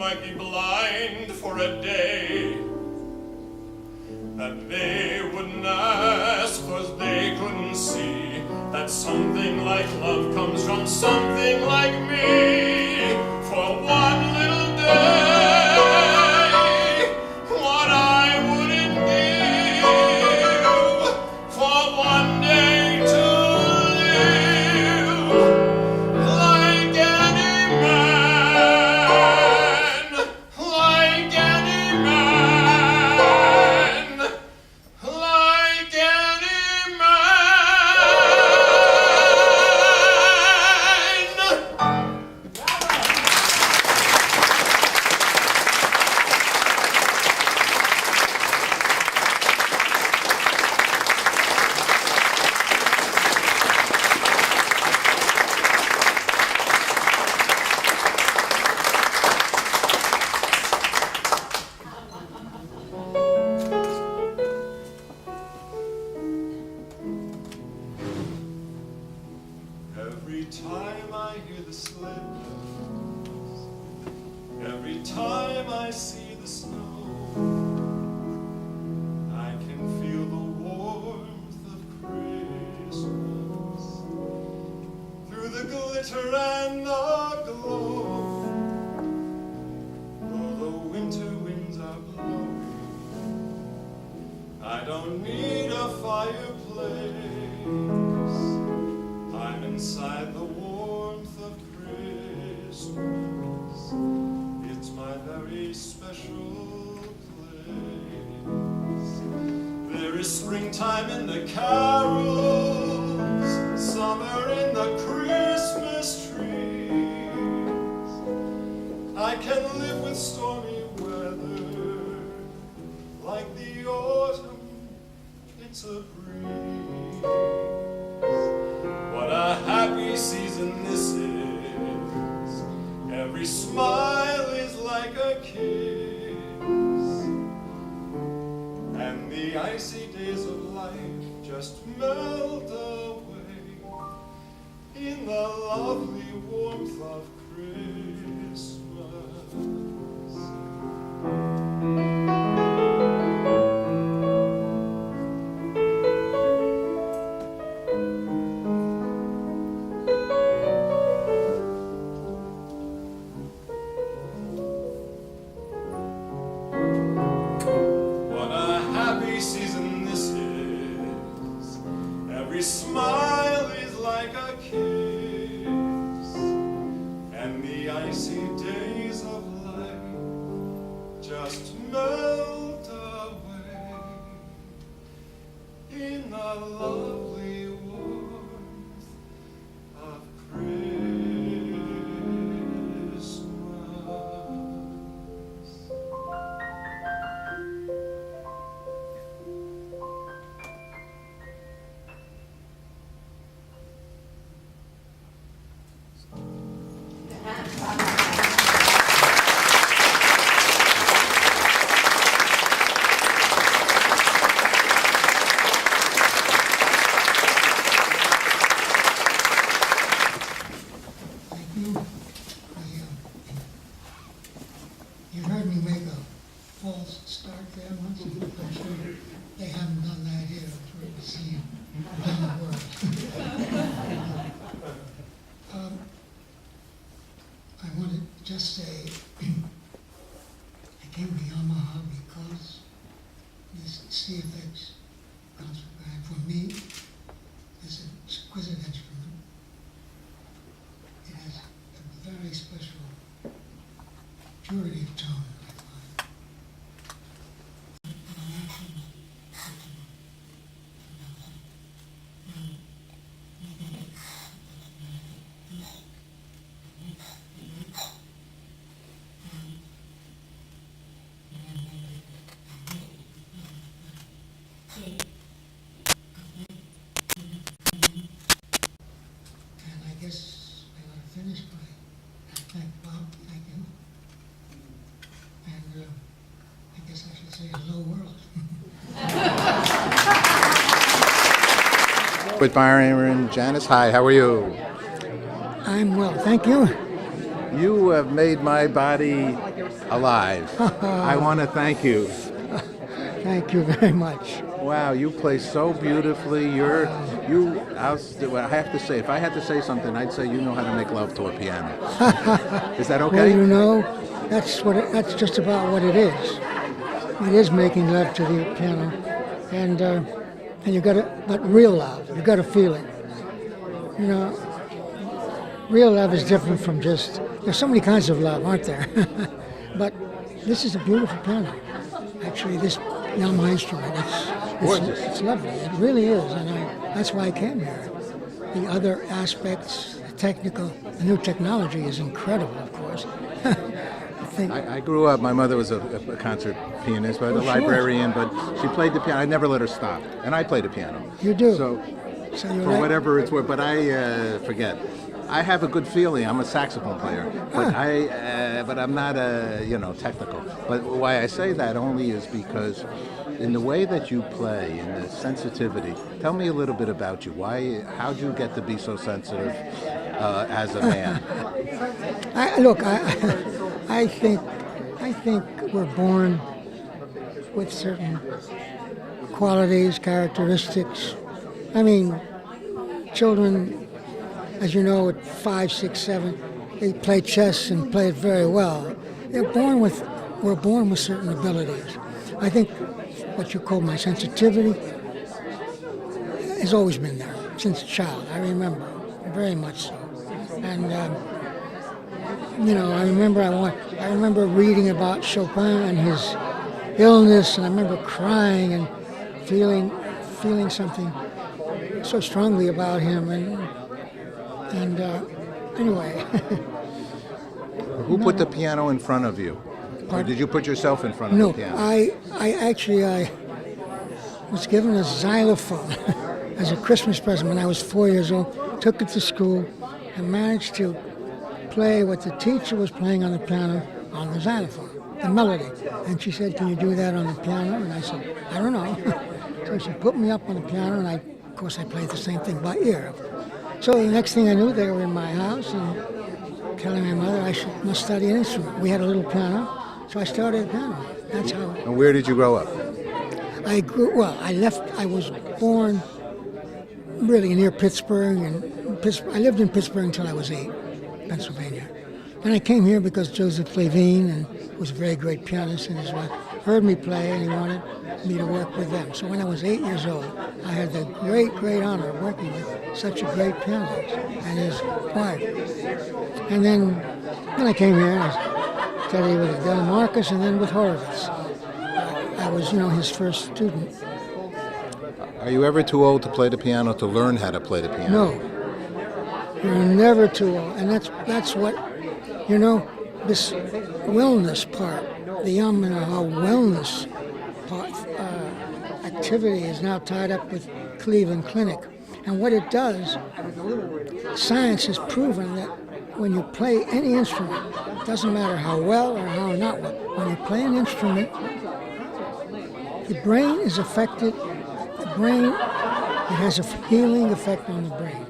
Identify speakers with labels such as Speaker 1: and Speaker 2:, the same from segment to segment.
Speaker 1: might be blind for a day, that they wouldn't ask 'cause they couldn't see that something like love comes from something like me. For one little day, what I wouldn't give for one day to live like any man, like any man, like any man. Every time I hear the sled bells, every time I see the snow, I can feel the warmth of Christmas through the glitter and the glow. Though the winter winds are blowing, I don't need a fireplace. I'm inside the warmth of Christmas. It's my very special place. There is springtime in the carols, summer in the Christmas trees. I can live with stormy weather, like the autumn, it's a breeze. What a happy season this is. Every smile is like a kiss, and the icy days of life just melt away in the lovely warmth of Christmas. Every smile is like a kiss, and the icy days of life just melt away in the lovely warmth of Christmas.
Speaker 2: You heard me make a false start there once. I'm sure they haven't done that here. It's great to see you in the world. I want to just say I came to Yamaha because this CFX concert band, for me, is an exquisite instrument. It has a very special purity of tone, I find. And I guess I want to finish by thank Bob, thank you. And I guess I should say hello world.
Speaker 3: With Byron Janis. Hi, how are you?
Speaker 2: I'm well, thank you.
Speaker 3: You have made my body alive. I want to thank you.
Speaker 2: Thank you very much.
Speaker 3: Wow, you play so beautifully. I have to say, if I had to say something, I'd say you know how to make love to a piano. Is that okay?
Speaker 2: Well, you know, that's just about what it is. It is making love to the piano, and you got to, but real love. You got to feel it. You know, real love is different from just. There's so many kinds of love, aren't there? But this is a beautiful piano. Actually, this Yamaha instrument, it's lovely. It really is, and that's why I came here. The other aspects, the technical, the new technology is incredible, of course.
Speaker 3: I grew up, my mother was a concert pianist, but a librarian, but she played the piano. I never let her stop, and I played the piano.
Speaker 2: You do?
Speaker 3: So
Speaker 2: you're
Speaker 3: for whatever it's worth, but I forget. I have a good feeling. I'm a saxophone player, but I'm not technical. But why I say that only is because in the way that you play, in the sensitivity. Tell me a little bit about you. How'd you get to be so sensitive as a man?
Speaker 2: I think we're born with certain qualities, characteristics. I mean, children, as you know, at 5, 6, 7, they play chess and play it very well. We're born with certain abilities. I think what you call my sensitivity has always been there since a child. I remember very much so, and I remember reading about Chopin and his illness, and I remember crying and feeling something so strongly about him, and anyway.
Speaker 3: Who put the piano in front of you? Or did you put yourself in front of the piano?
Speaker 2: I was given a xylophone as a Christmas present when I was 4 years old. Took it to school and managed to play what the teacher was playing on the piano on the xylophone, the melody. And she said, "Can you do that on the piano?" And I said, "I don't know." So she put me up on the piano, and of course I played the same thing by ear. So the next thing I knew, they were in my house and telling my mother I must study an instrument. We had a little piano, so I started piano. That's how.
Speaker 3: And where did you grow up?
Speaker 2: I was born really near Pittsburgh, I lived in Pittsburgh until I was 8, Pennsylvania. And I came here because Joseph Levine was a very great pianist, and his wife heard me play, and he wanted me to work with them. So when I was 8 years old, I had the great, great honor of working with such a great pianist and his wife. And then I came here and I studied with Del Marcus and then with Horowitz. I was, his first student.
Speaker 3: Are you ever too old to play the piano, to learn how to play the piano?
Speaker 2: No. You're never too old. And that's what, this wellness part, the Yamaha wellness part, activity is now tied up with Cleveland Clinic. And what it does, science has proven that when you play any instrument, it doesn't matter how well or how not well, when you play an instrument, the brain is affected. It has a healing effect on the brain.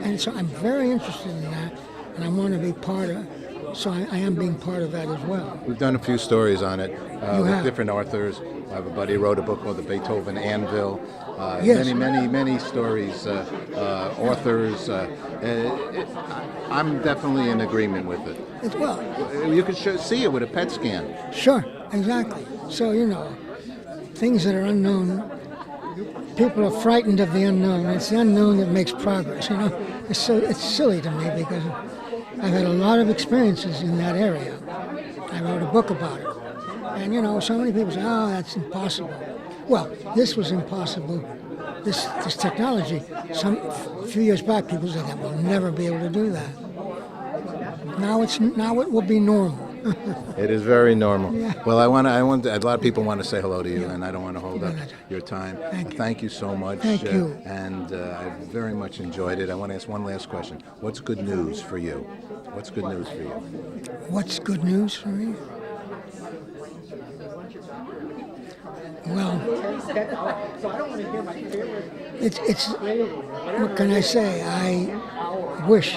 Speaker 2: And so I'm very interested in that, and I want to be part of. So I am being part of that as well.
Speaker 3: We've done a few stories on it with different authors. I have a buddy who wrote a book called The Beethoven Anvil.
Speaker 2: Yes.
Speaker 3: Many stories, authors. I'm definitely in agreement with it. You can see it with a PET scan.
Speaker 2: Sure, exactly. So, things that are unknown, people are frightened of the unknown. It's the unknown that makes progress, It's silly to me because I've had a lot of experiences in that area. I wrote a book about it. And, so many people say, "Oh, that's impossible." Well, this was impossible. This technology, a few years back, people said that we'll never be able to do that. Now it will be normal.
Speaker 3: It is very normal.
Speaker 2: Yeah.
Speaker 3: Well, a lot of people want to say hello to you, and I don't want to hold up your time. Thank you so much.
Speaker 2: Thank you.
Speaker 3: And I very much enjoyed it. I want to ask one last question. What's good news for you? What's good news for you?
Speaker 2: What's good news for me? Well, it's what can I say? I wish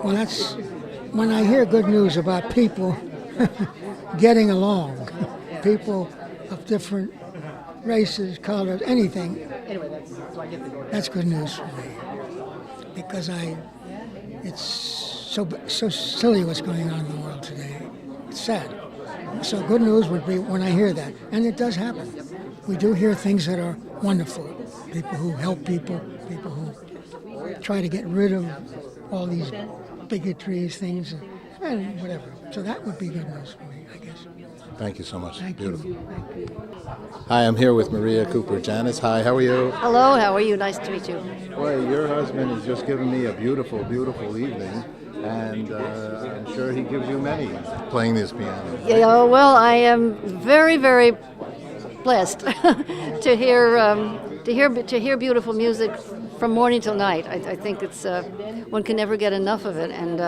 Speaker 2: Well, that's when I hear good news about people getting along, people of different races, colors, anything. That's good news for me because it's so silly what's going on in the world today. It's sad. So good news would be when I hear that, and it does happen. We do hear things that are wonderful. People who help people who try to get rid of all these bigotries, things, and whatever. So that would be good news for me, I guess.
Speaker 3: Thank you so much.
Speaker 2: Thank
Speaker 3: Beautiful.
Speaker 2: you. Thank you.
Speaker 3: Hi, I'm here with Maria Cooper Janis. Hi, how are you?
Speaker 4: Hello, how are you? Nice to meet you.
Speaker 3: Boy, your husband has just given me a beautiful, beautiful evening, and I'm sure he gives you many playing this piano.
Speaker 4: Yeah, well, I am very, very blessed to hear beautiful music from morning till night. I think it's one can never get enough of it, and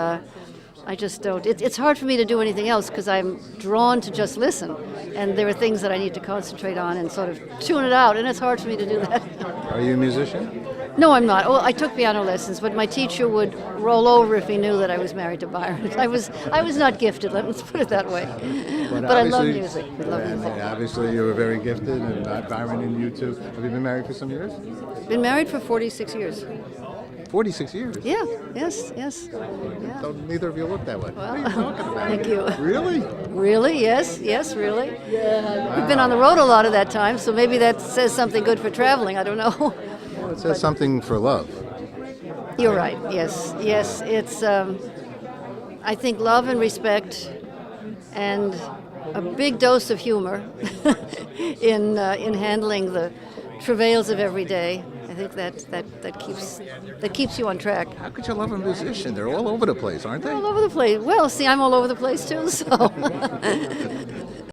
Speaker 4: I just don't. It's hard for me to do anything else because I'm drawn to just listen, and there are things that I need to concentrate on and sort of tune it out, and it's hard for me to do that.
Speaker 3: Are you a musician?
Speaker 4: No, I'm not. Well, I took piano lessons, but my teacher would roll over if he knew that I was married to Byron. I was not gifted. Let's put it that way. But I love music. I love music.
Speaker 3: And obviously, you were very gifted, and Byron and you too. Have you been married for some years?
Speaker 4: Been married for 46 years.
Speaker 3: 46 years?
Speaker 4: Yeah. Yes. Yeah.
Speaker 3: Don't neither of you look that way.
Speaker 4: Well,
Speaker 3: what are you talking about?
Speaker 4: thank you.
Speaker 3: Really?
Speaker 4: Really? Yes, really. We've been on the road a lot of that time, so maybe that says something good for traveling. I don't know.
Speaker 3: Well, it says something for love.
Speaker 4: You're right. Yes. It's I think love and respect, and a big dose of humor in handling the travails of every day. I think that keeps you on track.
Speaker 3: How could you love a musician? They're all over the place, aren't they?
Speaker 4: All over the place. Well, see, I'm all over the place too, so